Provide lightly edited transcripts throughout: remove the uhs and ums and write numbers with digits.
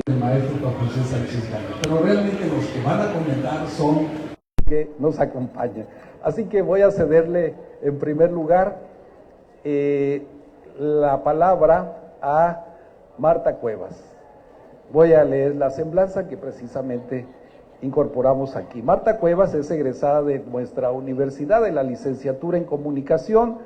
El maestro Juan José Sánchez Gálvez, pero realmente los que van a comentar son que nos acompañan. Así que voy a cederle en primer lugar la palabra a Marta Cuevas. Voy a leer la semblanza que precisamente incorporamos aquí. Marta Cuevas es egresada de nuestra universidad de la licenciatura en comunicación,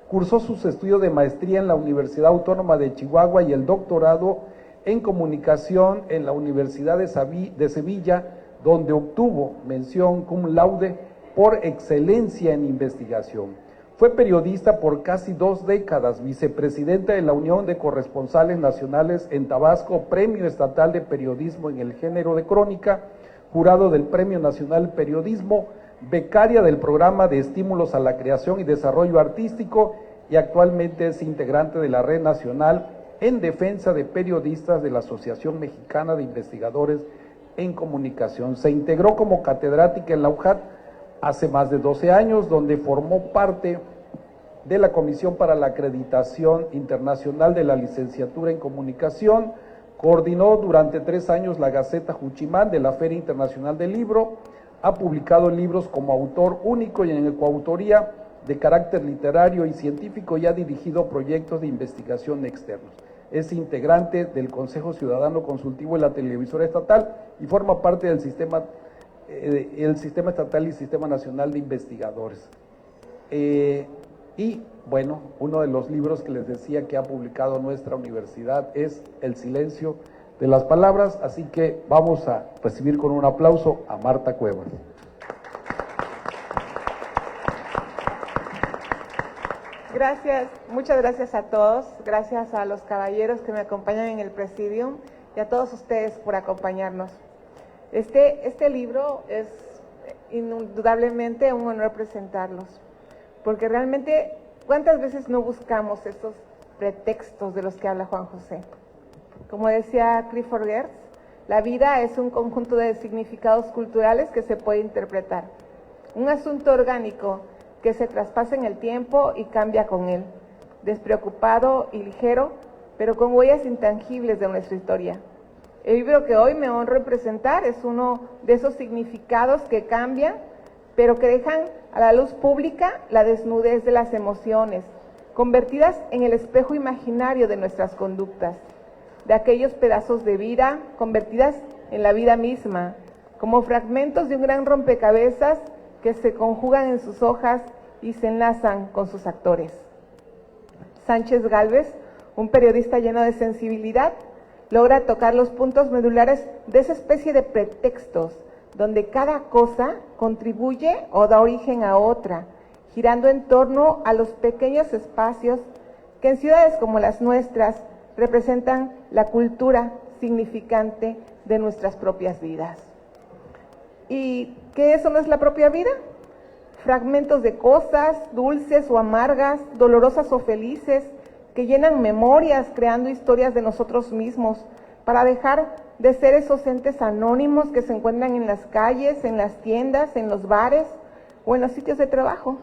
cursó sus estudios de maestría en la Universidad Autónoma de Chihuahua y el doctorado en comunicación en la Universidad de Sevilla, donde obtuvo mención cum laude por excelencia en investigación. Fue periodista por casi 2 décadas, vicepresidenta de la Unión de Corresponsales Nacionales en Tabasco, Premio Estatal de Periodismo en el género de crónica, jurado del Premio Nacional Periodismo, becaria del Programa de Estímulos a la Creación y Desarrollo Artístico y actualmente es integrante de la Red Nacional en Defensa de Periodistas de la Asociación Mexicana de Investigadores en Comunicación. Se integró como catedrática en la UJAT hace más de 12 años, donde formó parte de la Comisión para la Acreditación Internacional de la Licenciatura en Comunicación, coordinó durante 3 años la Gaceta Juchimán de la Feria Internacional del Libro, ha publicado libros como autor único y en coautoría de carácter literario y científico y ha dirigido proyectos de investigación externos. Es integrante del Consejo Ciudadano Consultivo de la Televisora Estatal y forma parte del sistema estatal y Sistema Nacional de Investigadores. Y bueno, uno de los libros que les decía que ha publicado nuestra universidad es El silencio de las palabras, así que vamos a recibir con un aplauso a Marta Cuevas. Gracias, muchas gracias a todos, gracias a los caballeros que me acompañan en el presidium y a todos ustedes por acompañarnos. Este libro es indudablemente un honor presentarlos, porque realmente, ¿cuántas veces no buscamos estos pretextos de los que habla Juan José? Como decía Clifford Geertz, la vida es un conjunto de significados culturales que se puede interpretar, un asunto orgánico que se traspasa en el tiempo y cambia con él, despreocupado y ligero, pero con huellas intangibles de nuestra historia. El libro que hoy me honro en presentar es uno de esos significados que cambian, pero que dejan a la luz pública la desnudez de las emociones, convertidas en el espejo imaginario de nuestras conductas, de aquellos pedazos de vida convertidas en la vida misma, como fragmentos de un gran rompecabezas que se conjugan en sus hojas y se enlazan con sus actores. Sánchez Gálvez, un periodista lleno de sensibilidad, logra tocar los puntos medulares de esa especie de pretextos, donde cada cosa contribuye o da origen a otra, girando en torno a los pequeños espacios que en ciudades como las nuestras representan la cultura significante de nuestras propias vidas. ¿Y qué eso no es la propia vida? Fragmentos de cosas, dulces o amargas, dolorosas o felices, que llenan memorias, creando historias de nosotros mismos, para dejar de ser esos entes anónimos que se encuentran en las calles, en las tiendas, en los bares o en los sitios de trabajo.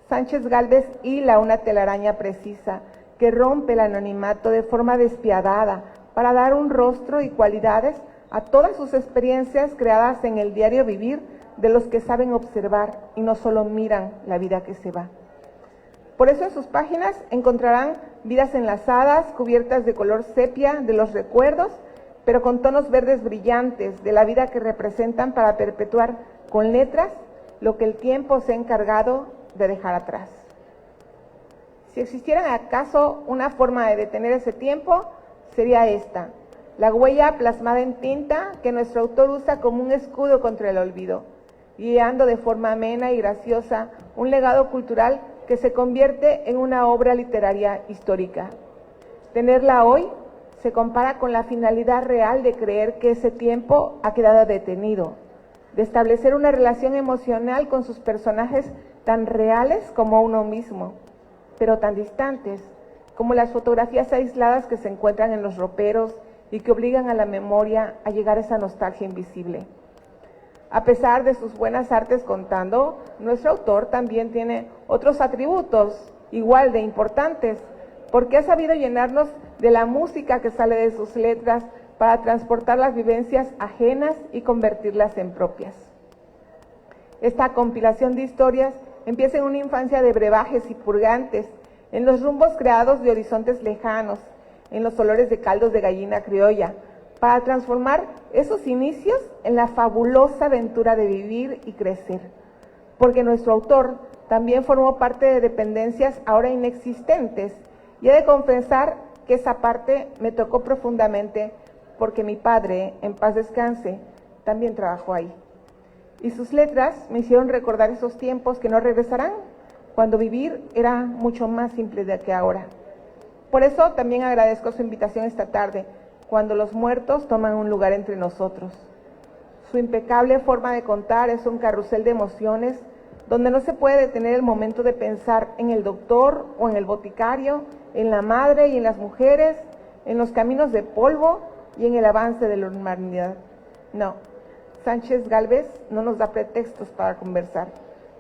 Sánchez Gálvez hila una telaraña precisa que rompe el anonimato de forma despiadada para dar un rostro y cualidades a todas sus experiencias creadas en el diario vivir de los que saben observar y no solo miran la vida que se va. Por eso en sus páginas encontrarán vidas enlazadas, cubiertas de color sepia de los recuerdos, pero con tonos verdes brillantes de la vida que representan para perpetuar con letras lo que el tiempo se ha encargado de dejar atrás. Si existiera acaso una forma de detener ese tiempo, sería esta: la huella plasmada en tinta que nuestro autor usa como un escudo contra el olvido, guiando de forma amena y graciosa un legado cultural que se convierte en una obra literaria histórica. Tenerla hoy se compara con la finalidad real de creer que ese tiempo ha quedado detenido, de establecer una relación emocional con sus personajes tan reales como uno mismo, pero tan distantes como las fotografías aisladas que se encuentran en los roperos y que obligan a la memoria a llegar a esa nostalgia invisible. A pesar de sus buenas artes contando, nuestro autor también tiene otros atributos igual de importantes, porque ha sabido llenarnos de la música que sale de sus letras para transportar las vivencias ajenas y convertirlas en propias. Esta compilación de historias empieza en una infancia de brebajes y purgantes, en los rumbos creados de horizontes lejanos, en los olores de caldos de gallina criolla, para transformar esos inicios en la fabulosa aventura de vivir y crecer. Porque nuestro autor también formó parte de dependencias ahora inexistentes, y he de confesar que esa parte me tocó profundamente, porque mi padre, en paz descanse, también trabajó ahí. Y sus letras me hicieron recordar esos tiempos que no regresarán, cuando vivir era mucho más simple de que ahora. Por eso también agradezco su invitación esta tarde, cuando los muertos toman un lugar entre nosotros. Su impecable forma de contar es un carrusel de emociones, donde no se puede detener el momento de pensar en el doctor o en el boticario, en la madre y en las mujeres, en los caminos de polvo y en el avance de la humanidad. No, Sánchez Gálvez no nos da pretextos para conversar.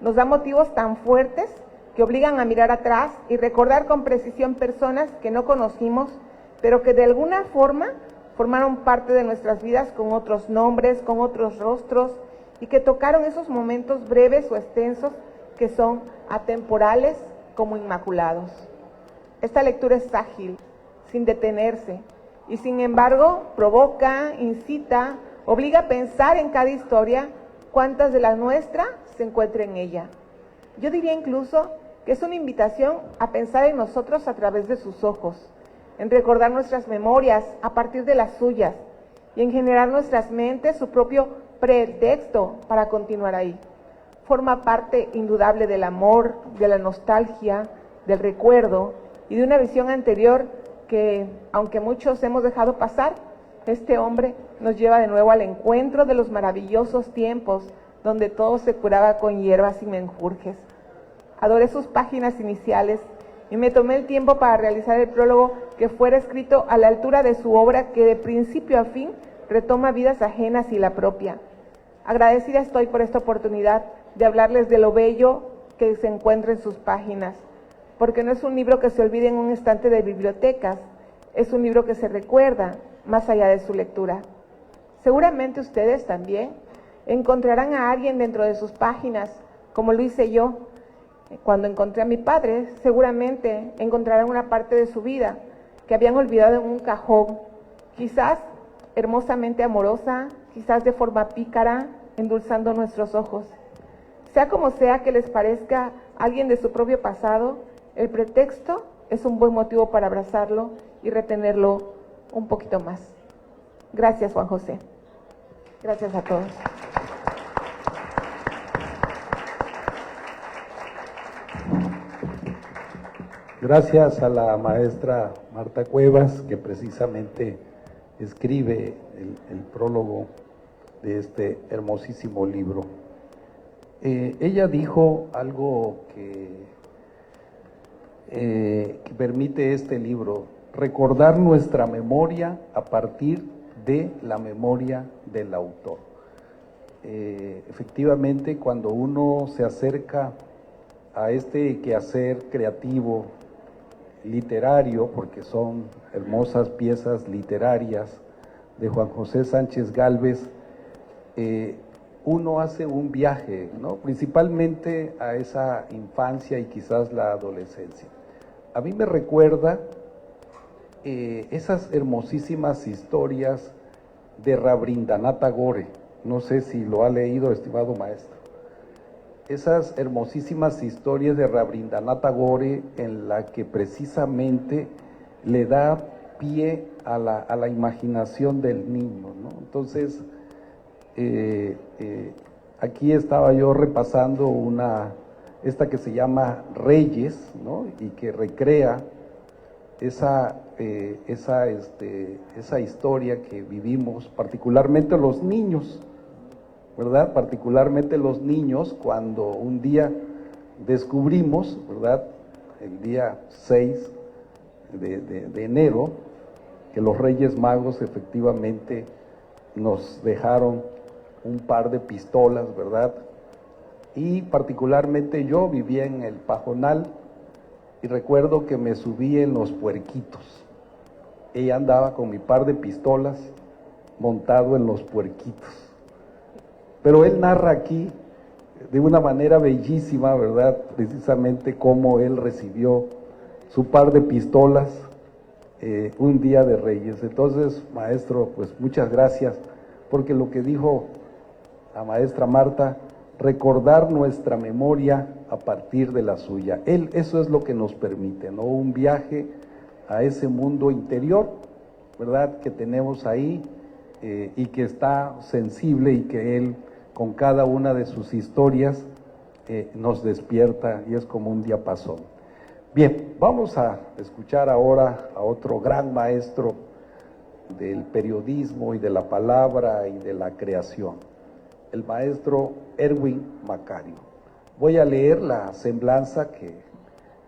Nos da motivos tan fuertes que obligan a mirar atrás y recordar con precisión personas que no conocimos, pero que de alguna forma formaron parte de nuestras vidas con otros nombres, con otros rostros, y que tocaron esos momentos breves o extensos que son atemporales como inmaculados. Esta lectura es ágil, sin detenerse, y sin embargo provoca, incita, obliga a pensar en cada historia cuántas de la nuestra se encuentra en ella. Yo diría incluso que es una invitación a pensar en nosotros a través de sus ojos, en recordar nuestras memorias a partir de las suyas y en generar en nuestras mentes su propio pretexto para continuar ahí. Forma parte indudable del amor, de la nostalgia, del recuerdo y de una visión anterior que, aunque muchos hemos dejado pasar, este hombre nos lleva de nuevo al encuentro de los maravillosos tiempos donde todo se curaba con hierbas y menjurjes. Adoré sus páginas iniciales y me tomé el tiempo para realizar el prólogo que fuera escrito a la altura de su obra, que de principio a fin retoma vidas ajenas y la propia. Agradecida estoy por esta oportunidad de hablarles de lo bello que se encuentra en sus páginas, porque no es un libro que se olvide en un estante de bibliotecas, es un libro que se recuerda más allá de su lectura. Seguramente ustedes también encontrarán a alguien dentro de sus páginas, como lo hice yo. Cuando encontré a mi padre, seguramente encontrarán una parte de su vida que habían olvidado en un cajón, quizás hermosamente amorosa, quizás de forma pícara, endulzando nuestros ojos. Sea como sea que les parezca alguien de su propio pasado, el pretexto es un buen motivo para abrazarlo y retenerlo un poquito más. Gracias, Juan José. Gracias a todos. Gracias a la maestra Marta Cuevas, que precisamente escribe el prólogo de este hermosísimo libro. Ella dijo algo que permite este libro: recordar nuestra memoria a partir de la memoria del autor. Efectivamente, cuando uno se acerca a este quehacer creativo, literario, porque son hermosas piezas literarias de Juan José Sánchez Gálvez, uno hace un viaje, ¿no?, principalmente a esa infancia y quizás la adolescencia. A mí me recuerda esas hermosísimas historias de Rabindranath Tagore. No sé si lo ha leído, estimado maestro. Esas hermosísimas historias de Rabindranath Tagore, en la que precisamente le da pie a la imaginación del niño, ¿no? Entonces, aquí estaba yo repasando esta que se llama Reyes, ¿no?, y que recrea esa historia que vivimos, particularmente los niños, ¿verdad? Particularmente los niños, cuando un día descubrimos, ¿verdad?, el día 6 de enero, que los Reyes Magos efectivamente nos dejaron un par de pistolas, ¿verdad? Y particularmente yo vivía en el Pajonal y recuerdo que me subí en los puerquitos. Ella andaba con mi par de pistolas montado en los puerquitos. Pero él narra aquí de una manera bellísima, ¿verdad? Precisamente cómo él recibió su par de pistolas un día de Reyes. Entonces, maestro, pues muchas gracias, porque lo que dijo la maestra Marta, recordar nuestra memoria a partir de la suya. Eso es lo que nos permite, ¿no? Un viaje a ese mundo interior, ¿verdad?, que tenemos ahí y que está sensible y que él, con cada una de sus historias, nos despierta y es como un diapasón. Bien, vamos a escuchar ahora a otro gran maestro del periodismo y de la palabra y de la creación, el maestro Erwin Macario. Voy a leer la semblanza que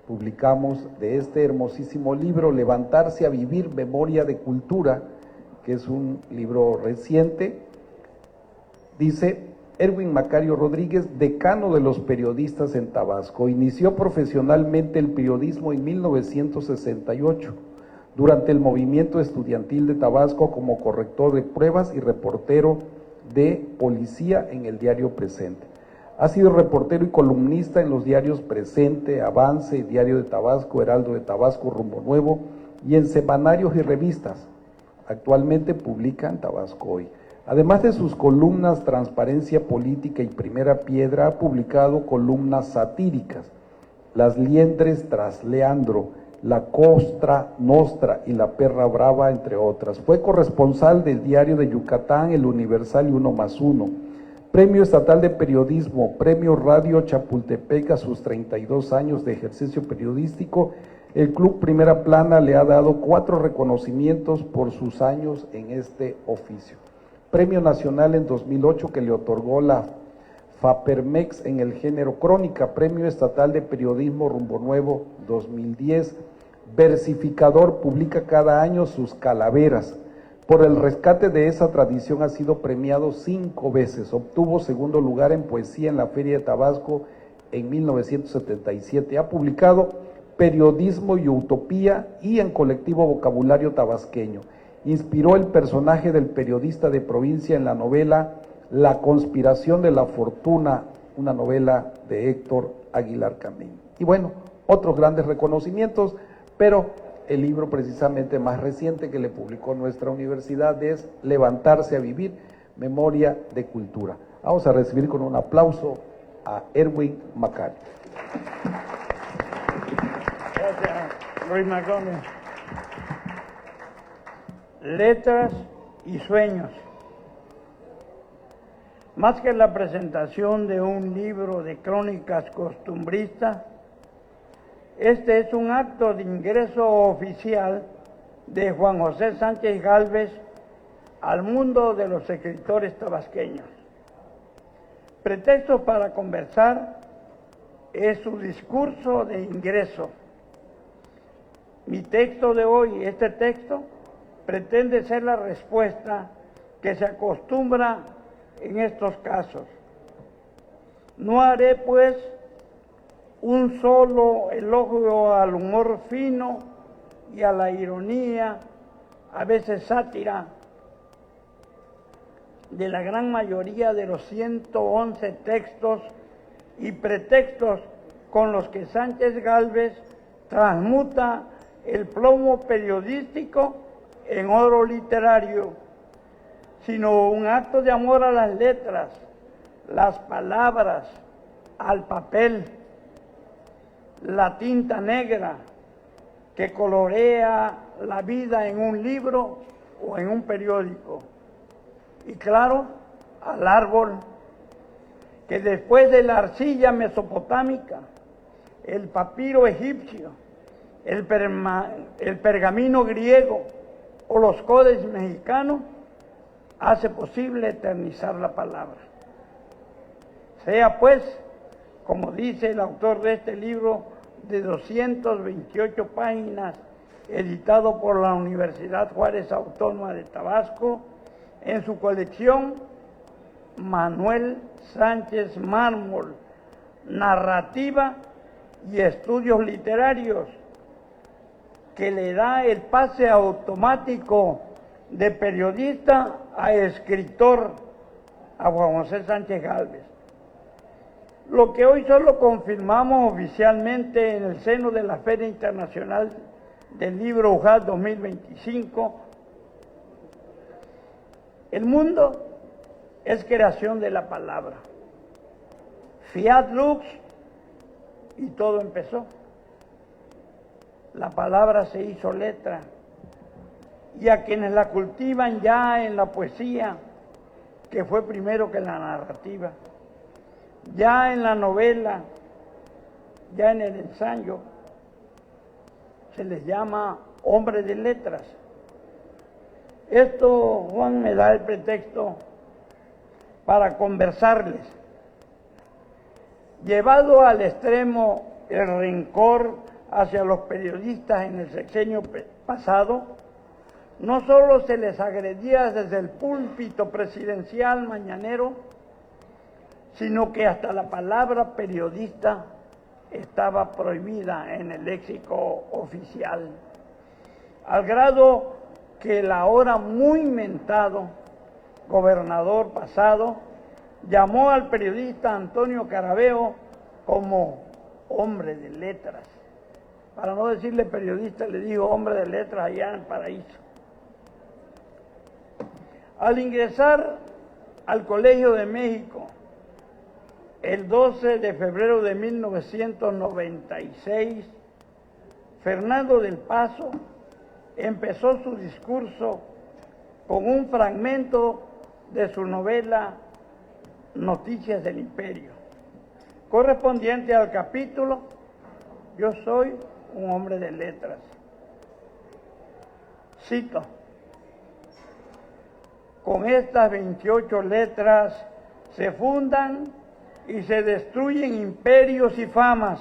publicamos de este hermosísimo libro, Levantarse a Vivir, Memoria de Cultura, que es un libro reciente. Dice: Erwin Macario Rodríguez, decano de los periodistas en Tabasco, inició profesionalmente el periodismo en 1968, durante el movimiento estudiantil de Tabasco, como corrector de pruebas y reportero de policía en el diario Presente. Ha sido reportero y columnista en los diarios Presente, Avance, Diario de Tabasco, Heraldo de Tabasco, Rumbo Nuevo y en semanarios y revistas. Actualmente publica en Tabasco Hoy. Además de sus columnas Transparencia Política y Primera Piedra, ha publicado columnas satíricas, Las Liendres tras Leandro, La Costra Nostra y La Perra Brava, entre otras. Fue corresponsal del Diario de Yucatán, El Universal y 1+1. Premio Estatal de Periodismo, Premio Radio Chapultepec a sus 32 años de ejercicio periodístico. El Club Primera Plana le ha dado 4 reconocimientos por sus años en este oficio. Premio Nacional en 2008 que le otorgó la FAPERMEX en el género crónica. Premio Estatal de Periodismo Rumbo Nuevo 2010. Versificador, publica cada año sus calaveras. Por el rescate de esa tradición ha sido premiado 5 veces. Obtuvo segundo lugar en poesía en la Feria de Tabasco en 1977. Ha publicado Periodismo y Utopía y en Colectivo Vocabulario Tabasqueño. Inspiró el personaje del periodista de provincia en la novela La Conspiración de la Fortuna, una novela de Héctor Aguilar Camín. Y bueno, otros grandes reconocimientos, pero el libro precisamente más reciente que le publicó nuestra universidad es Levantarse a Vivir, Memoria de Cultura. Vamos a recibir con un aplauso a Erwin Macario. Gracias, Luis Marcones. Letras y sueños. Más que la presentación de un libro de crónicas costumbristas, este es un acto de ingreso oficial de Juan José Sánchez Gálvez al mundo de los escritores tabasqueños. Pretexto para conversar es su discurso de ingreso. Mi texto de hoy, este texto, pretende ser la respuesta que se acostumbra en estos casos. No haré, pues, un solo elogio al humor fino y a la ironía, a veces sátira, de la gran mayoría de los 111 textos y pretextos con los que Sánchez Gálvez transmuta el plomo periodístico en oro literario, sino un acto de amor a las letras, las palabras, al papel, la tinta negra que colorea la vida en un libro o en un periódico. Y claro, al árbol, que después de la arcilla mesopotámica, el papiro egipcio, el pergamino griego o los códex mexicanos, hace posible eternizar la palabra. Sea pues, como dice el autor de este libro de 228 páginas, editado por la Universidad Juárez Autónoma de Tabasco, en su colección Manuel Sánchez Mármol, Narrativa y Estudios Literarios, que le da el pase automático de periodista a escritor a Juan José Sánchez Gálvez. Lo que hoy solo confirmamos oficialmente en el seno de la Feria Internacional del Libro UJAT 2025, el mundo es creación de la palabra. Fiat lux y todo empezó. La palabra se hizo letra y a quienes la cultivan ya en la poesía, que fue primero que la narrativa, ya en la novela, ya en el ensayo, se les llama hombres de letras. Esto, Juan, me da el pretexto para conversarles. Llevado al extremo el rencor hacia los periodistas en el sexenio pasado, no solo se les agredía desde el púlpito presidencial mañanero, sino que hasta la palabra periodista estaba prohibida en el léxico oficial, al grado que el ahora muy mentado gobernador pasado llamó al periodista Antonio Carabeo como hombre de letras. Para no decirle periodista, le digo hombre de letras allá en el paraíso. Al ingresar al Colegio de México el 12 de febrero de 1996, Fernando del Paso empezó su discurso con un fragmento de su novela Noticias del Imperio, correspondiente al capítulo Yo soy un hombre de letras. Cito: con estas 28 letras se fundan y se destruyen imperios y famas.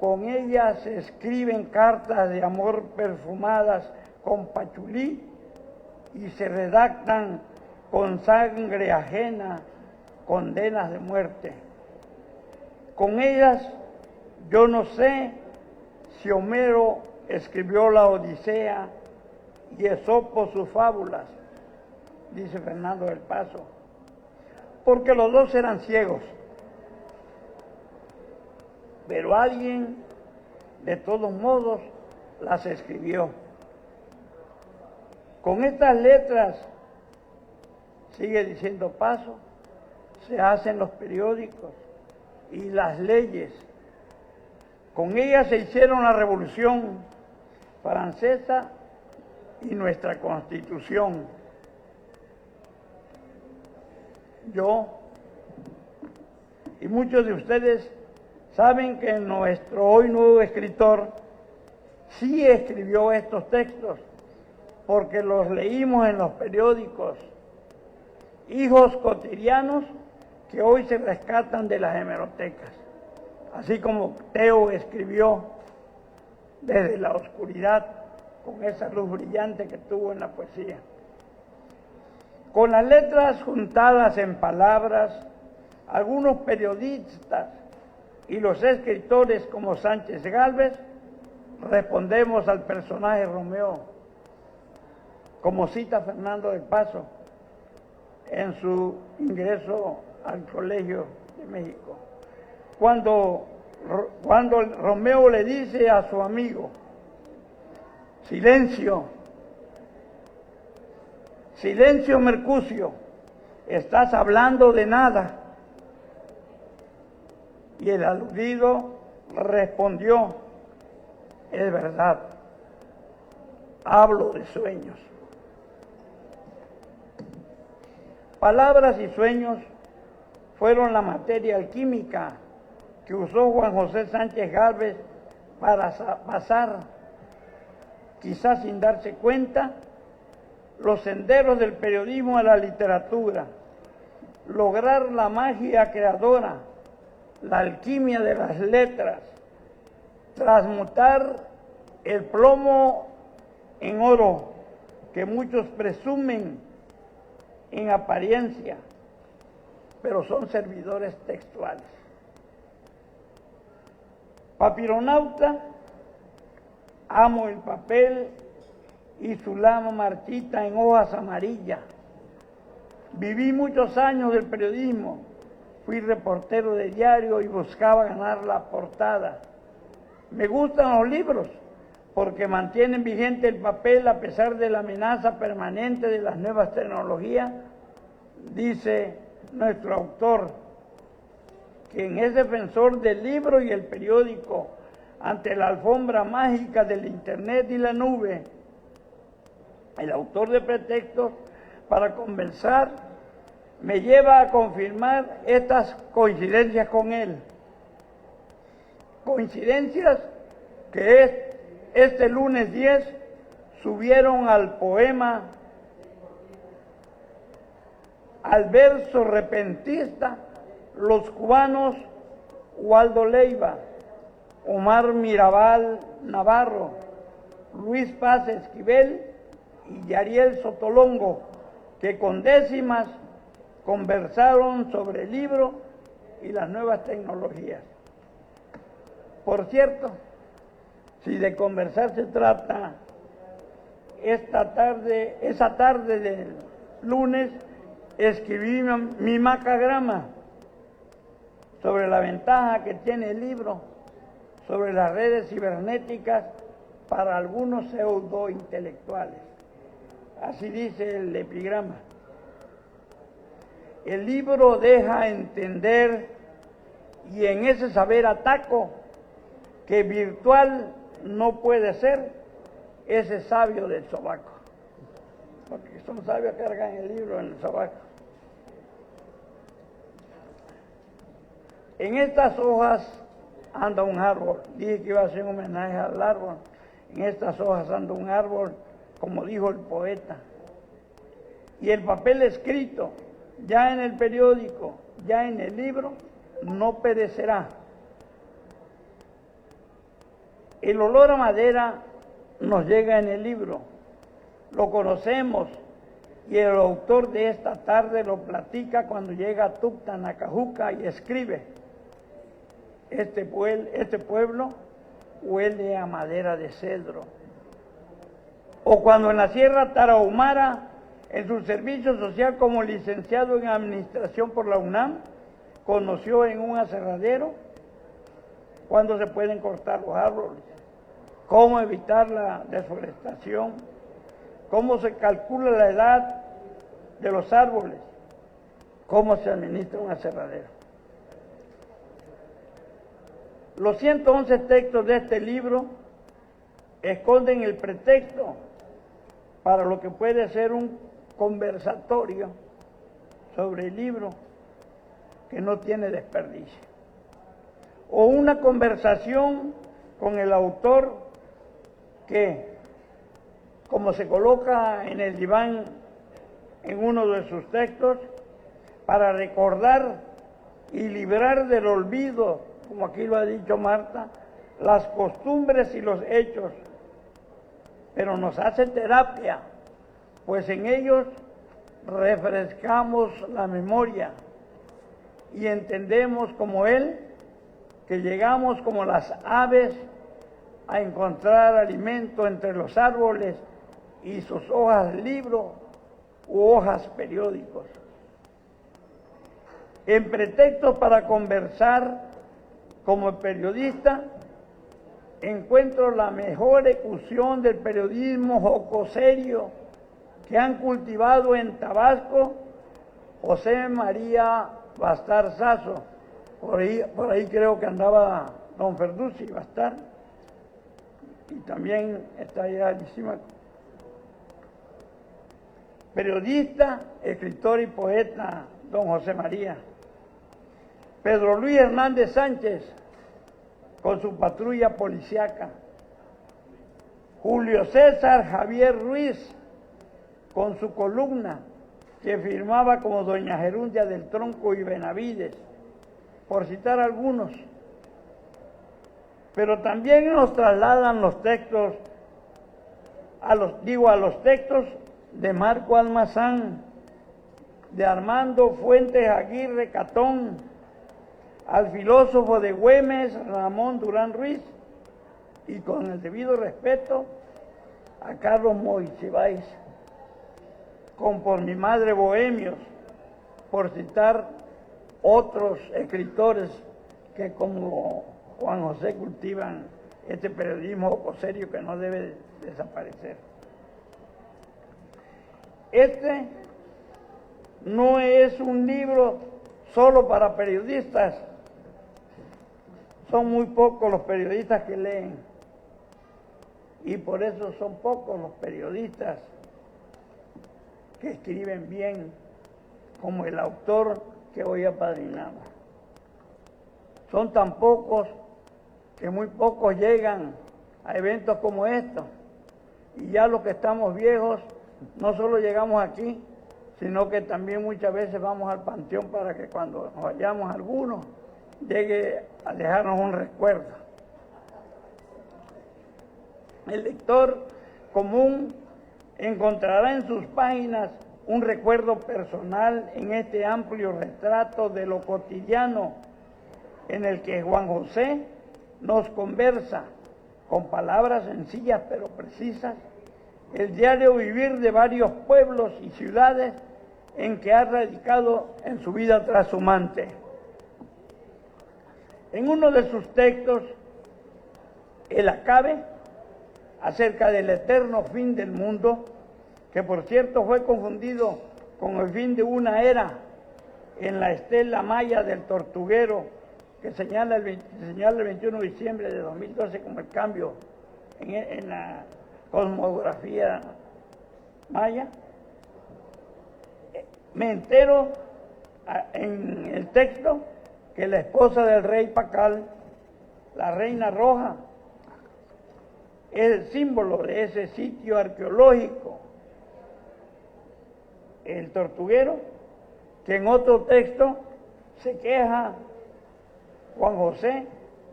Con ellas se escriben cartas de amor perfumadas con pachulí y se redactan con sangre ajena condenas de muerte. Con ellas yo no sé si Homero escribió la Odisea y Esopo sus fábulas, dice Fernando del Paso, porque los dos eran ciegos. Pero alguien, de todos modos, las escribió. Con estas letras, sigue diciendo Paso, se hacen los periódicos y las leyes. Con ellas se hicieron la Revolución Francesa y nuestra Constitución. Yo y muchos de ustedes saben que nuestro hoy nuevo escritor sí escribió estos textos, porque los leímos en los periódicos, hijos cotidianos que hoy se rescatan de las hemerotecas, así como Teo escribió desde la oscuridad con esa luz brillante que tuvo en la poesía. Con las letras juntadas en palabras, algunos periodistas y los escritores como Sánchez Gálvez respondemos al personaje Romeo, como cita Fernando del Paso en su ingreso al Colegio de México. Cuando Romeo le dice a su amigo: silencio, silencio Mercucio, estás hablando de nada. Y el aludido respondió: es verdad, hablo de sueños. Palabras y sueños fueron la materia alquímica que usó Juan José Sánchez Gálvez para pasar, quizás sin darse cuenta, los senderos del periodismo a la literatura, lograr la magia creadora, la alquimia de las letras, transmutar el plomo en oro que muchos presumen en apariencia, pero son servidores textuales. Papironauta, amo el papel y su lama marchita en hojas amarillas. Viví muchos años del periodismo, fui reportero de diario y buscaba ganar la portada. Me gustan los libros porque mantienen vigente el papel a pesar de la amenaza permanente de las nuevas tecnologías, dice nuestro autor, quien es defensor del libro y el periódico ante la alfombra mágica del Internet y la nube. El autor de Pretextos para Conversar me lleva a confirmar estas coincidencias con él. Coincidencias que este lunes 10 subieron al poema, al verso repentista, los cubanos Waldo Leiva, Omar Mirabal Navarro, Luis Paz Esquivel y Yariel Sotolongo, que con décimas conversaron sobre el libro y las nuevas tecnologías. Por cierto, si de conversar se trata, esa tarde del lunes escribí mi macagrama sobre la ventaja que tiene el libro sobre las redes cibernéticas para algunos pseudointelectuales. Así dice el epigrama. El libro deja entender, y en ese saber ataco, que virtual no puede ser ese sabio del sobaco. Porque son sabios que cargan el libro en el sobaco. En estas hojas anda un árbol. Dije que iba a hacer un homenaje al árbol. En estas hojas anda un árbol, como dijo el poeta. Y el papel escrito, ya en el periódico, ya en el libro, no perecerá. El olor a madera nos llega en el libro, lo conocemos, y el autor de esta tarde lo platica cuando llega a Tucta, Nacajuca, y escribe: este pueblo huele a madera de cedro. O cuando en la Sierra Tarahumara, en su servicio social como licenciado en administración por la UNAM, conoció en un aserradero cuándo se pueden cortar los árboles, cómo evitar la deforestación, cómo se calcula la edad de los árboles, cómo se administra un aserradero. Los 111 textos de este libro esconden el pretexto para lo que puede ser un conversatorio sobre el libro que no tiene desperdicio, o una conversación con el autor que, como se coloca en el diván en uno de sus textos, para recordar y librar del olvido, como aquí lo ha dicho Marta, las costumbres y los hechos, pero nos hace terapia, pues en ellos refrescamos la memoria y entendemos como él que llegamos como las aves a encontrar alimento entre los árboles y sus hojas libro u hojas periódicos. En Pretextos para Conversar, como periodista, encuentro la mejor ecusión del periodismo jocoserio que han cultivado en Tabasco José María Bastar Sazo. Por ahí creo que andaba don Ferducci Bastar, y también está allá Lisímaco. Periodista, escritor y poeta don José María. Pedro Luis Hernández Sánchez, con su patrulla policiaca. Julio César Javier Ruiz, con su columna, que firmaba como doña Gerundia del Tronco y Benavides, por citar algunos. Pero también nos trasladan los textos, a los textos de Marco Almazán, de Armando Fuentes Aguirre Catón, al filósofo de Güemes, Ramón Durán Ruiz, y con el debido respeto, a Carlos Monsiváis, con Por mi madre Bohemios, por citar otros escritores que como Juan José cultivan este periodismo serio que no debe desaparecer. Este no es un libro solo para periodistas, son muy pocos los periodistas que leen y por eso son pocos los periodistas que escriben bien, como el autor que hoy apadrinamos. Son tan pocos que muy pocos llegan a eventos como estos. Y ya los que estamos viejos, no solo llegamos aquí, sino que también muchas veces vamos al panteón para que cuando nos vayamos algunos, llegue a dejarnos un recuerdo. El lector común encontrará en sus páginas un recuerdo personal en este amplio retrato de lo cotidiano en el que Juan José nos conversa con palabras sencillas pero precisas, el diario vivir de varios pueblos y ciudades en que ha radicado en su vida trashumante. En uno de sus textos, El Acabe, acerca del eterno fin del mundo, que por cierto fue confundido con el fin de una era en la estela maya del Tortuguero, que señala el 21 de diciembre de 2012 como el cambio en la cosmografía maya. Me entero en el texto que la esposa del rey Pacal, la reina roja, es el símbolo de ese sitio arqueológico, el Tortuguero, que en otro texto se queja Juan José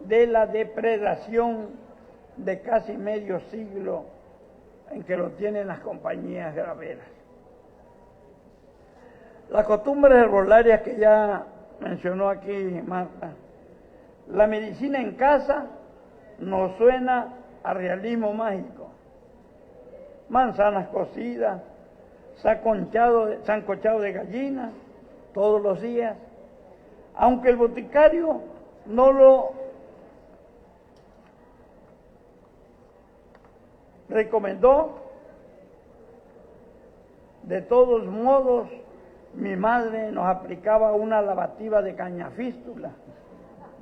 de la depredación de casi medio siglo en que lo tienen las compañías graveras. Las costumbres herbolarias que ya mencionó aquí Marta, la medicina en casa nos suena a realismo mágico. Manzanas cocidas, sancochado de gallina todos los días, aunque el boticario no lo recomendó. De todos modos, mi madre nos aplicaba una lavativa de cañafístula,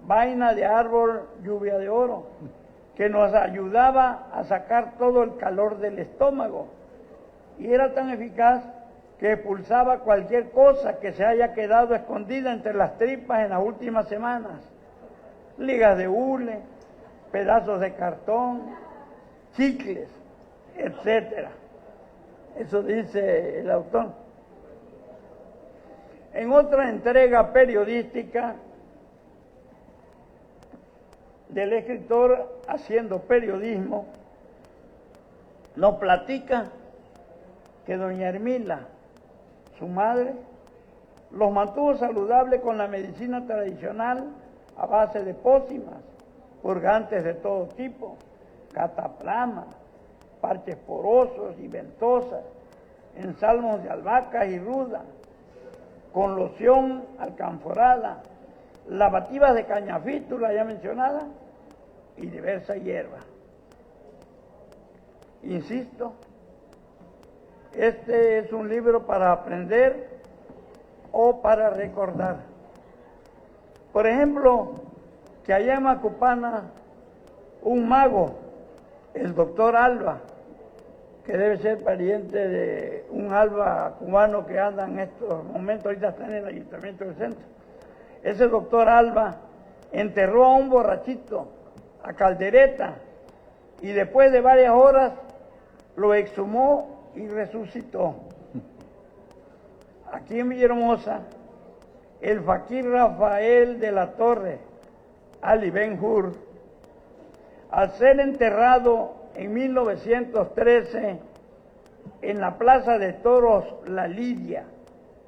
vaina de árbol, lluvia de oro, que nos ayudaba a sacar todo el calor del estómago, y era tan eficaz que expulsaba cualquier cosa que se haya quedado escondida entre las tripas en las últimas semanas, ligas de hule, pedazos de cartón, chicles, etcétera. Eso dice el autor. En otra entrega periodística del escritor haciendo periodismo, nos platica que doña Hermila, su madre, los mantuvo saludables con la medicina tradicional a base de pócimas, purgantes de todo tipo, cataplasma, parches porosos y ventosas, ensalmos de albahaca y ruda, con loción alcanforada, lavativas de cañafístula ya mencionada y diversas hierbas. Insisto, este es un libro para aprender o para recordar. Por ejemplo, que allá en Macupana, un mago, el doctor Alba, que debe ser pariente de un Alba cubano que anda en estos momentos, ahorita está en el Ayuntamiento del Centro. Ese doctor Alba enterró a un borrachito, a Caldereta, y después de varias horas lo exhumó y resucitó. Aquí en Villahermosa, el faquir Rafael de la Torre, Ali Ben-Hur, al ser enterrado en 1913 en la Plaza de Toros La Lidia,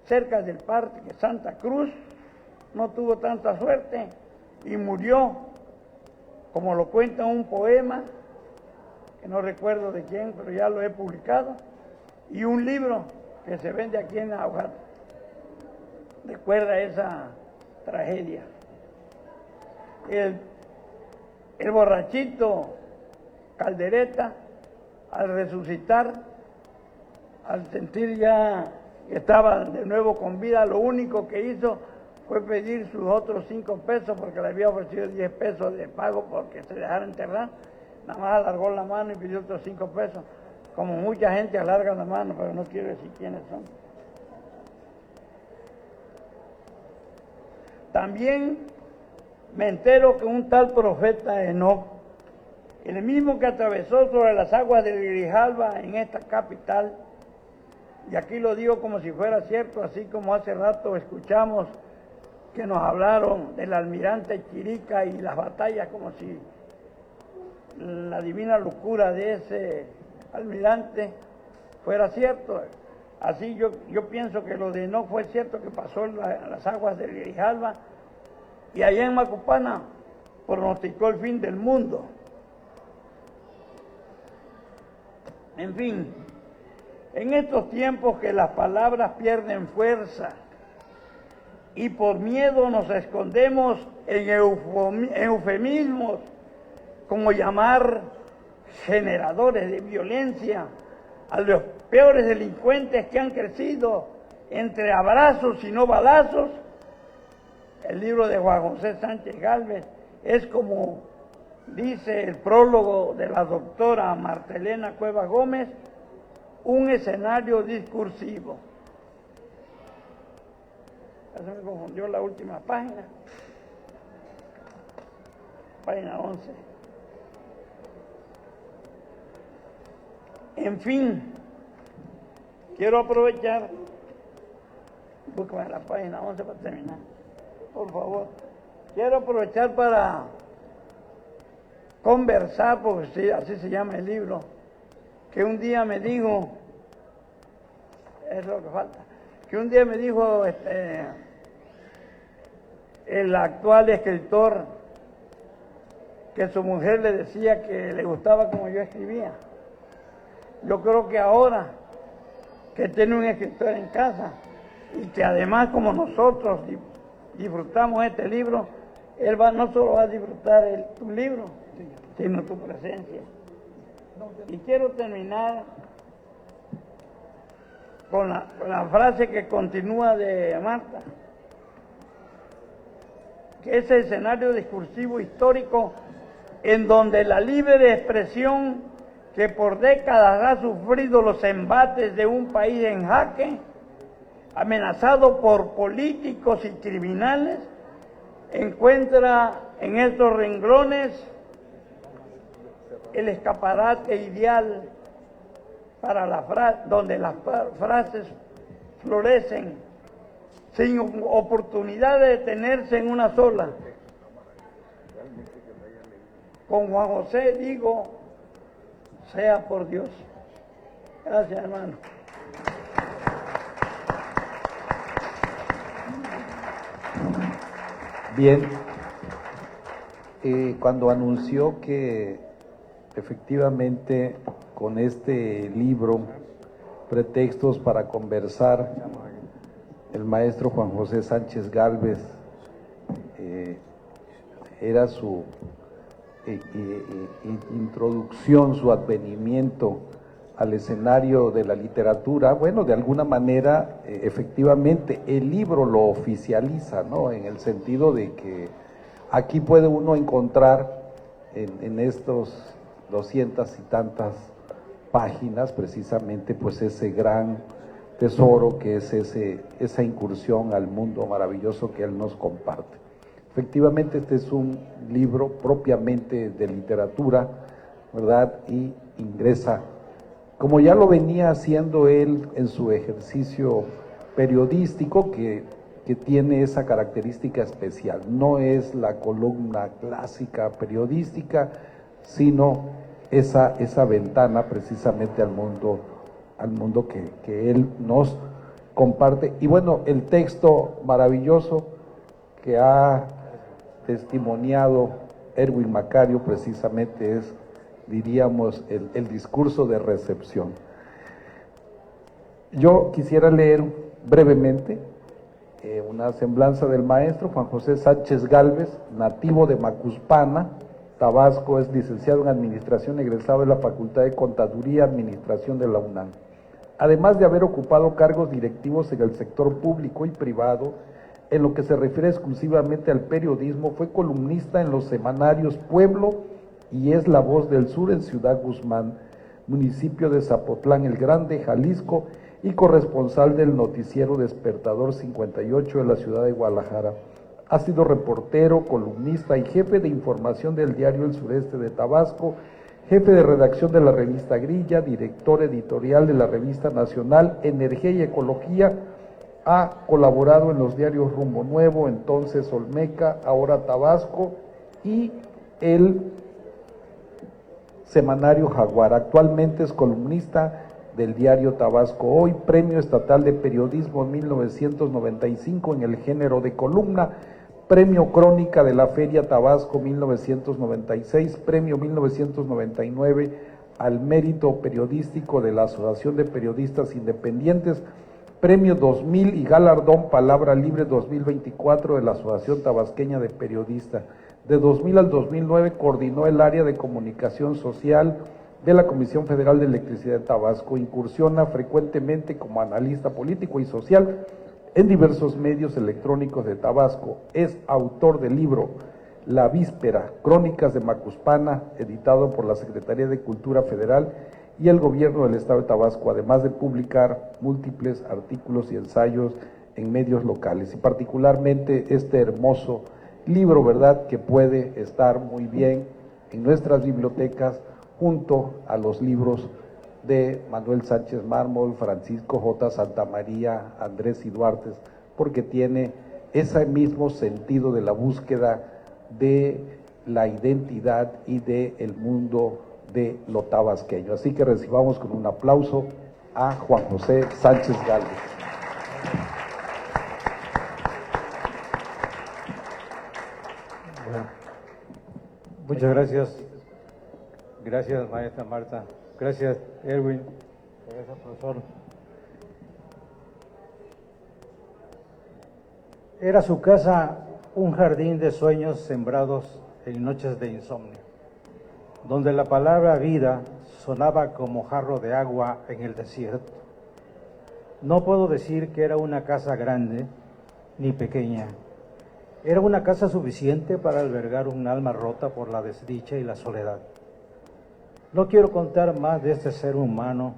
cerca del Parque Santa Cruz, no tuvo tanta suerte y murió, como lo cuenta un poema que no recuerdo de quién, pero ya lo he publicado, y un libro que se vende aquí en la hoja. Recuerda esa tragedia. El borrachito Caldereta, al resucitar, al sentir ya que estaba de nuevo con vida, lo único que hizo fue pedir sus otros 5 pesos, porque le había ofrecido 10 pesos de pago porque se dejara enterrar. Nada más alargó la mano y pidió otros 5 pesos. Como mucha gente alarga la mano, pero no quiero decir quiénes son. También me entero que un tal profeta Enoc, el mismo que atravesó sobre las aguas del Grijalba en esta capital, y aquí lo digo como si fuera cierto, así como hace rato escuchamos que nos hablaron del almirante Chirica y las batallas, como si la divina locura de ese almirante fuera cierto. Así yo pienso que lo de no fue cierto, que pasó en las aguas del Grijalba, y allá en Macupana pronosticó el fin del mundo. En fin, en estos tiempos que las palabras pierden fuerza y por miedo nos escondemos en eufemismos, como llamar generadores de violencia a los peores delincuentes que han crecido entre abrazos y no balazos, el libro de Juan José Sánchez Gálvez es, como dice el prólogo de la doctora Marta Elena Cuevas Gómez, un escenario discursivo. Ya se me confundió la última página, página 11. En fin, quiero aprovechar, búscame la página 11 para terminar, por favor. Quiero aprovechar para conversar, porque sí, así se llama el libro, que un día me dijo, es lo que falta, que un día me dijo el actual escritor que su mujer le decía que le gustaba como yo escribía. Yo creo que ahora que tiene un escritor en casa y que además como nosotros disfrutamos este libro, él no solo va a disfrutar tu libro, sino tu presencia. Y quiero terminar con la frase que continúa de Marta, que es el escenario discursivo histórico en donde la libre expresión que por décadas ha sufrido los embates de un país en jaque, amenazado por políticos y criminales, encuentra en estos renglones el escaparate ideal para donde las frases florecen sin oportunidad de detenerse en una sola. Con Juan José digo, sea por Dios. Gracias, hermano. Bien, cuando anunció que efectivamente con este libro, Pretextos para Conversar, el maestro Juan José Sánchez Gálvez era su introducción, su advenimiento al escenario de la literatura, bueno, de alguna manera, efectivamente, el libro lo oficializa, ¿no? En el sentido de que aquí puede uno encontrar en estos 200 y tantas páginas, precisamente, pues ese gran tesoro que es esa incursión al mundo maravilloso que él nos comparte. Efectivamente, este es un libro propiamente de literatura, ¿verdad? Y ingresa, como ya lo venía haciendo él en su ejercicio periodístico, que tiene esa característica especial. No es la columna clásica periodística, sino esa ventana precisamente al mundo que él nos comparte. Y bueno, el texto maravilloso que ha testimoniado Erwin Macario precisamente es diríamos, el discurso de recepción. Yo quisiera leer brevemente una semblanza del maestro Juan José Sánchez Gálvez, nativo de Macuspana, Tabasco, es licenciado en Administración, egresado de la Facultad de Contaduría y Administración de la UNAM. Además de haber ocupado cargos directivos en el sector público y privado, en lo que se refiere exclusivamente al periodismo, fue columnista en los semanarios Pueblo y Es la Voz del Sur en Ciudad Guzmán, municipio de Zapotlán el Grande, Jalisco, y corresponsal del noticiero Despertador 58 de la ciudad de Guadalajara. Ha sido reportero, columnista y jefe de información del diario El Sureste de Tabasco, jefe de redacción de la revista Grilla, director editorial de la revista nacional Energía y Ecología. Ha colaborado en los diarios Rumbo Nuevo, entonces Olmeca, ahora Tabasco, y el semanario Jaguar. Actualmente es columnista del diario Tabasco Hoy, Premio Estatal de Periodismo en 1995 en el género de columna, Premio Crónica de la Feria Tabasco 1996, Premio 1999 al Mérito Periodístico de la Asociación de Periodistas Independientes, Premio 2000 y Galardón Palabra Libre 2024 de la Asociación Tabasqueña de Periodistas. De 2000 al 2009 coordinó el área de comunicación social de la Comisión Federal de Electricidad de Tabasco. Incursiona frecuentemente como analista político y social en diversos medios electrónicos de Tabasco. Es autor del libro La Víspera, Crónicas de Macuspana, editado por la Secretaría de Cultura Federal y el Gobierno del Estado de Tabasco, además de publicar múltiples artículos y ensayos en medios locales, y particularmente este hermoso libro, ¿verdad?, que puede estar muy bien en nuestras bibliotecas, junto a los libros de Manuel Sánchez Mármol, Francisco J. Santamaría, Andrés y Duarte, porque tiene ese mismo sentido de la búsqueda de la identidad y del mundo de lo tabasqueño. Así que recibamos con un aplauso a Juan José Sánchez Gálvez. Bueno, muchas gracias. Gracias, maestra Marta. Gracias, Erwin. Gracias, profesor. Era su casa un jardín de sueños sembrados en noches de insomnio, donde la palabra vida sonaba como jarro de agua en el desierto. No puedo decir que era una casa grande ni pequeña. Era una casa suficiente para albergar un alma rota por la desdicha y la soledad. No quiero contar más de este ser humano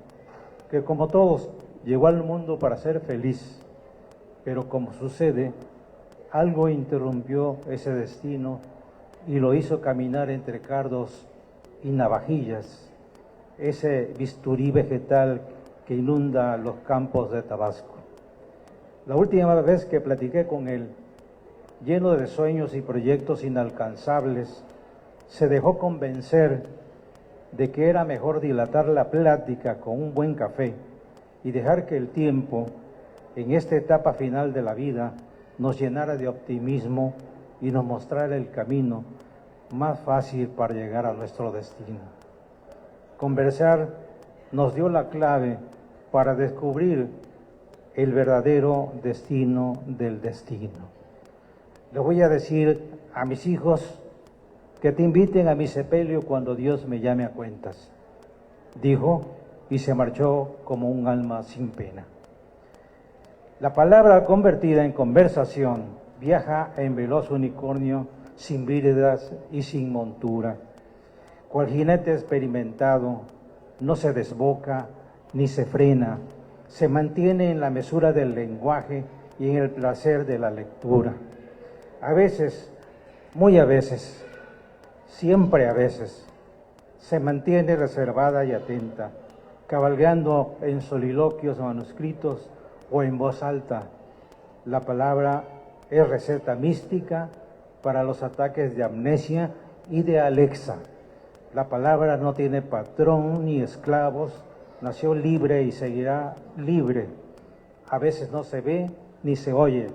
que, como todos, llegó al mundo para ser feliz, pero como sucede, algo interrumpió ese destino y lo hizo caminar entre cardos y navajillas, ese bisturí vegetal que inunda los campos de Tabasco. La última vez que platiqué con él, lleno de sueños y proyectos inalcanzables, se dejó convencer de que era mejor dilatar la plática con un buen café y dejar que el tiempo, en esta etapa final de la vida, nos llenara de optimismo y nos mostrara el camino más fácil para llegar a nuestro destino. Conversar nos dio la clave para descubrir el verdadero destino del destino. Les voy a decir a mis hijos que te inviten a mi sepelio cuando Dios me llame a cuentas, dijo, y se marchó como un alma sin pena. La palabra convertida en conversación viaja en veloz unicornio, sin bridas y sin montura. Cual jinete experimentado, no se desboca ni se frena, se mantiene en la mesura del lenguaje y en el placer de la lectura. A veces, muy a veces, siempre a veces, se mantiene reservada y atenta, cabalgando en soliloquios manuscritos o en voz alta. La palabra es receta mística para los ataques de amnesia y de Alexa. La palabra no tiene patrón ni esclavos, nació libre y seguirá libre. A veces no se ve ni se oye,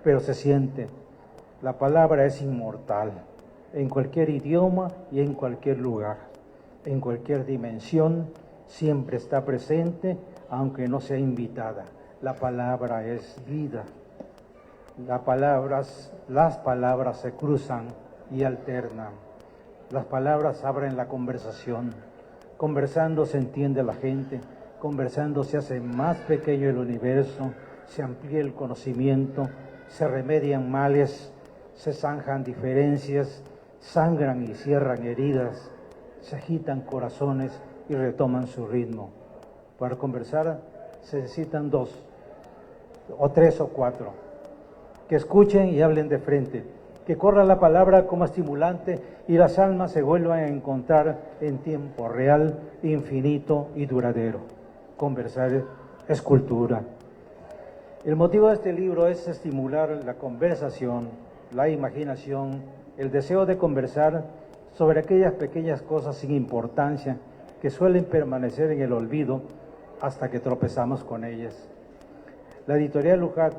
pero se siente. La palabra es inmortal, en cualquier idioma y en cualquier lugar. en cualquier dimensión, siempre está presente, aunque no sea invitada. La palabra es vida. Las palabras se cruzan y alternan. Las palabras abren la conversación. Conversando se entiende la gente, conversando se hace más pequeño el universo, se amplía el conocimiento, se remedian males, se zanjan diferencias, sangran y cierran heridas, se agitan corazones y retoman su ritmo. Para conversar se necesitan 2, o 3 o 4, que escuchen y hablen de frente, que corra la palabra como estimulante y las almas se vuelvan a encontrar en tiempo real, infinito y duradero. Conversar es cultura. El motivo de este libro es estimular la conversación, la imaginación, el deseo de conversar sobre aquellas pequeñas cosas sin importancia que suelen permanecer en el olvido hasta que tropezamos con ellas. La editorial Lujat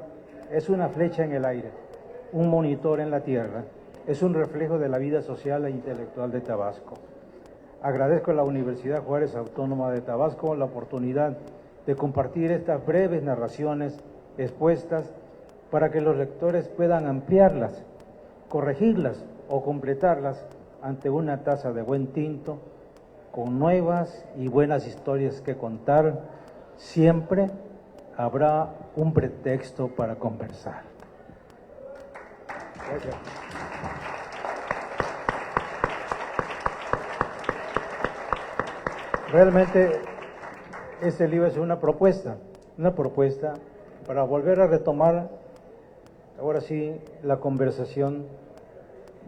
es una flecha en el aire, un monitor en la tierra, es un reflejo de la vida social e intelectual de Tabasco. Agradezco a la Universidad Juárez Autónoma de Tabasco la oportunidad de compartir estas breves narraciones expuestas para que los lectores puedan ampliarlas, corregirlas o completarlas ante una taza de buen tinto, con nuevas y buenas historias que contar. Siempre habrá un pretexto para conversar. Gracias. Realmente este libro es una propuesta para volver a retomar, ahora sí, la conversación,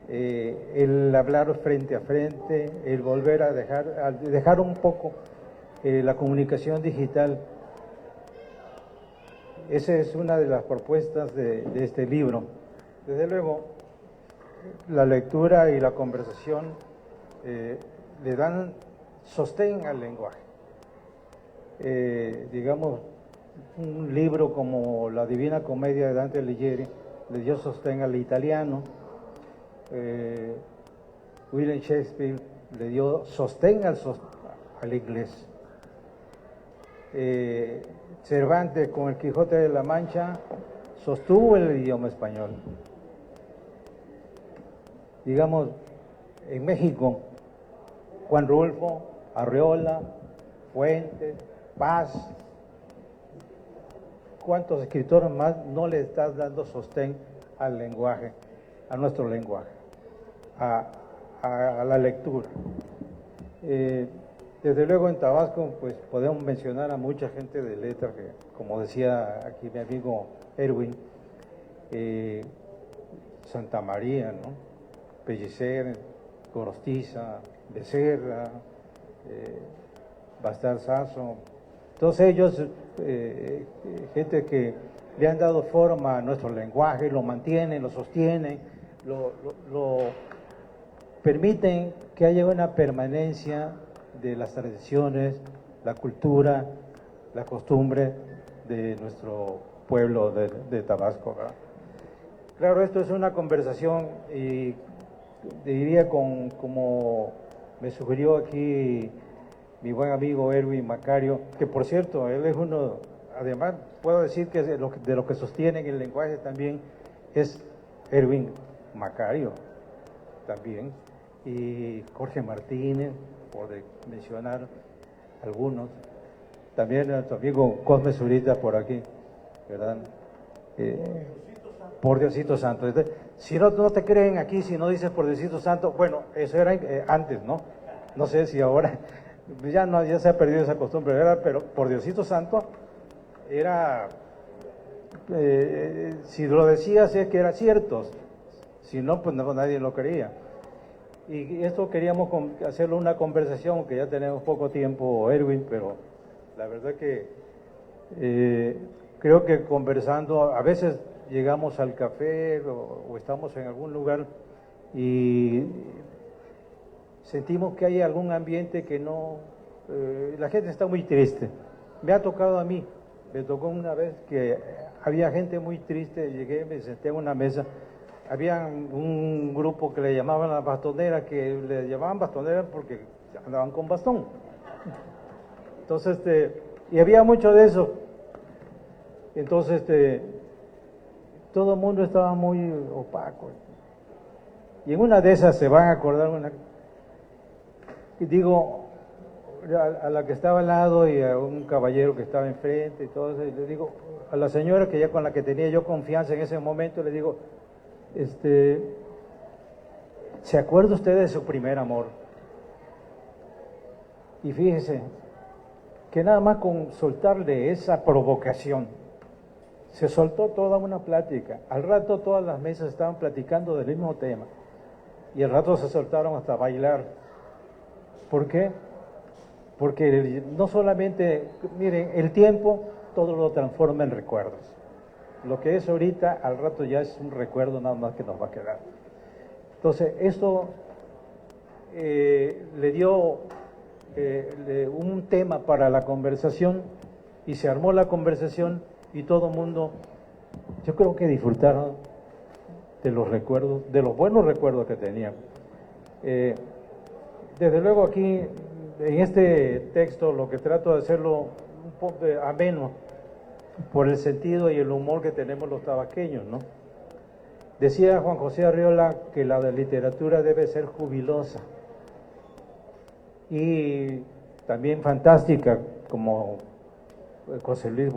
el hablar frente a frente, el volver a dejar un poco la comunicación digital. Esa es una de las propuestas de este libro. Desde luego, la lectura y la conversación le dan sostén al lenguaje. Digamos, un libro como La Divina Comedia de Dante Alighieri le dio sostén al italiano. William Shakespeare le dio sostén al inglés. Cervantes con el Quijote de la Mancha sostuvo el idioma español. Digamos, en México, Juan Rulfo, Arreola, Fuentes, Paz, ¿cuántos escritores más no le estás dando sostén al lenguaje, a nuestro lenguaje, a la lectura? Desde luego en Tabasco, pues podemos mencionar a mucha gente de letras que, como decía aquí mi amigo Erwin, Santa María, ¿no? Pellicer, Gorostiza, Becerra, Bastar Sasso, todos ellos, gente que le han dado forma a nuestro lenguaje, lo mantienen, lo sostienen, lo permiten que haya una permanencia de las tradiciones, la cultura, la costumbre de nuestro pueblo de Tabasco, ¿verdad? Claro, esto es una conversación y diría como me sugirió aquí mi buen amigo Erwin Macario, que por cierto, él es uno, además puedo decir que de lo que sostienen el lenguaje también es Erwin Macario, también, y Jorge Martínez, por mencionar algunos, también nuestro amigo Cosme Zurita por aquí, ¿verdad? Por Diosito Santo. Entonces, si no te creen aquí, si no dices por Diosito Santo, bueno, eso era antes, ¿no? No sé si ahora, ya se ha perdido esa costumbre, ¿verdad? Pero por Diosito Santo era, si lo decías es que era cierto, si no, pues no, nadie lo creía. Y esto queríamos hacerlo una conversación, que ya tenemos poco tiempo, Erwin, pero la verdad que creo que conversando, a veces llegamos al café o estamos en algún lugar y sentimos que hay algún ambiente que no, la gente está muy triste. Me ha tocado a mí, me tocó una vez que había gente muy triste, llegué, me senté en una mesa, había un grupo que le llamaban la bastonera, que le llamaban bastonera porque andaban con bastón. Entonces, y había mucho de eso. Entonces, todo el mundo estaba muy opaco. Y en una de esas se van a acordar y digo a la que estaba al lado y a un caballero que estaba enfrente y todo eso, y le digo a la señora que ya con la que tenía yo confianza en ese momento, le digo, ¿se acuerda usted de su primer amor? Y fíjese que nada más con soltarle esa provocación, se soltó toda una plática. Al rato todas las mesas estaban platicando del mismo tema. Y al rato se soltaron hasta bailar. ¿Por qué? Porque no solamente, miren, el tiempo todo lo transforma en recuerdos. Lo que es ahorita, al rato ya es un recuerdo nada más que nos va a quedar. Entonces, esto le dio un tema para la conversación y se armó la conversación y todo el mundo, yo creo que disfrutaron de los recuerdos, de los buenos recuerdos que tenían. Desde luego aquí, en este texto, lo que trato de hacerlo un poco ameno, por el sentido y el humor que tenemos los tabaqueños, ¿no? Decía Juan José Arriola que la literatura debe ser jubilosa y también fantástica, como Jorge Luis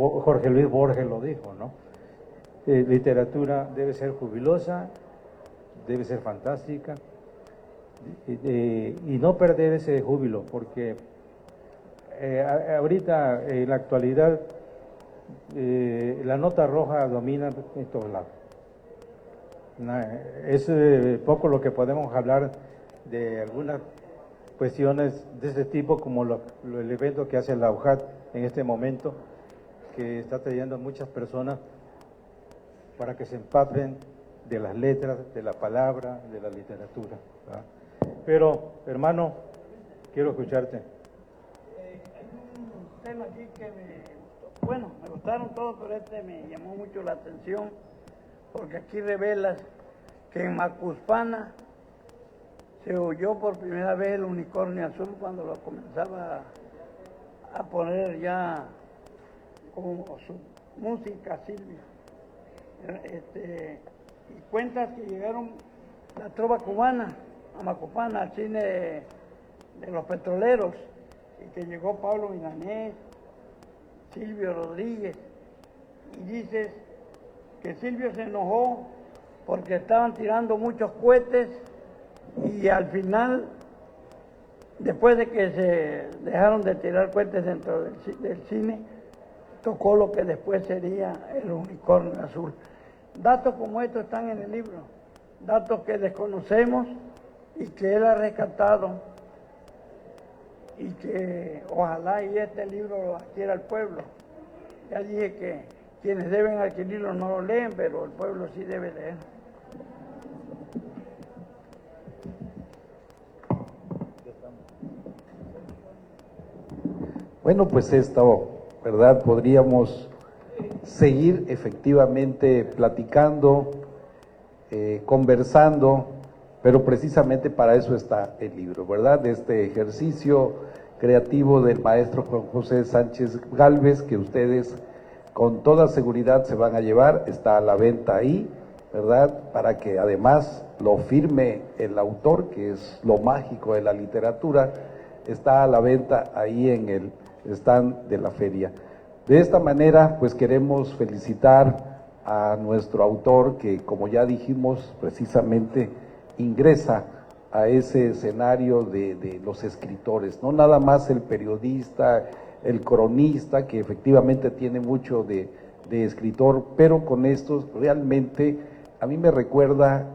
Borges lo dijo, ¿no? Literatura debe ser jubilosa, debe ser fantástica y no perder ese júbilo, porque ahorita en la actualidad la nota roja domina en todos lados. Es poco lo que podemos hablar de algunas cuestiones de ese tipo, como el evento que hace la UJAT en este momento, que está trayendo a muchas personas para que se empapen de las letras, de la palabra, de la literatura, ¿verdad? Pero, hermano, quiero escucharte. Hay un tema aquí que me gustaron todos, pero me llamó mucho la atención, porque aquí revelas que en Macuspana se oyó por primera vez el unicornio azul cuando lo comenzaba a poner ya como su música, Silvia. Y cuentas que llegaron la trova cubana a Macuspana, al cine de los petroleros, y que llegó Pablo Milanés, Silvio Rodríguez, y dices que Silvio se enojó porque estaban tirando muchos cohetes y al final, después de que se dejaron de tirar cohetes dentro del cine, tocó lo que después sería el unicornio azul. Datos como estos están en el libro, datos que desconocemos y que él ha rescatado y que ojalá y este libro lo adquiera el pueblo. Ya dije que quienes deben adquirirlo no lo leen, pero el pueblo sí debe leer. Bueno, pues esto, ¿verdad? Podríamos seguir efectivamente platicando, conversando, pero precisamente para eso está el libro, ¿verdad? Este ejercicio creativo del maestro Juan José Sánchez Gálvez, que ustedes con toda seguridad se van a llevar, está a la venta ahí, ¿verdad? Para que además lo firme el autor, que es lo mágico de la literatura, está a la venta ahí en el stand de la feria. De esta manera, pues queremos felicitar a nuestro autor que, como ya dijimos, precisamente ingresa a ese escenario de los escritores, no nada más el periodista, el cronista, que efectivamente tiene mucho de escritor, pero con estos realmente a mí me recuerda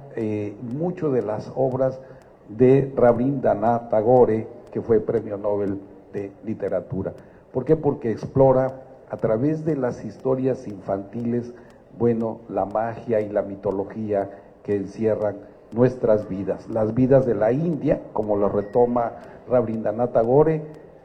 mucho de las obras de Rabindranath Tagore, que fue Premio Nobel de Literatura. ¿Por qué? Porque explora a través de las historias infantiles, bueno, la magia y la mitología que encierran nuestras vidas, las vidas de la India, como lo retoma Rabindranath Tagore,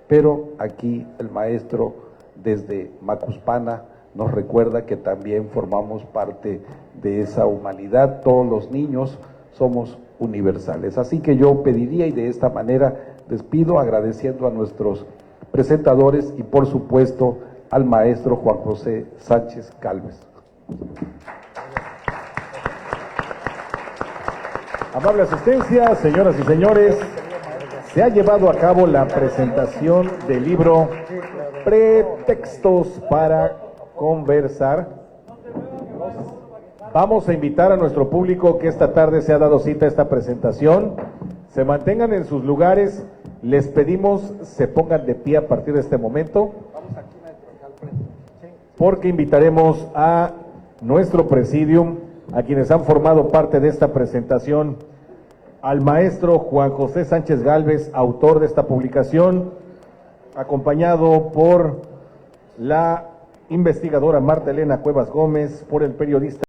pero aquí el maestro desde Macuspana nos recuerda que también formamos parte de esa humanidad, todos los niños somos universales. Así que yo pediría, y de esta manera despido agradeciendo a nuestros presentadores y por supuesto al maestro Juan José Sánchez Gálvez. Amable asistencia, señoras y señores, se ha llevado a cabo la presentación del libro Pretextos para conversar. Vamos a invitar a nuestro público que esta tarde se ha dado cita a esta presentación. Se mantengan en sus lugares, les pedimos se pongan de pie a partir de este momento, porque invitaremos a nuestro presidium, a quienes han formado parte de esta presentación, al maestro Juan José Sánchez Gálvez, autor de esta publicación, acompañado por la investigadora Marta Elena Cuevas Gómez, por el periodista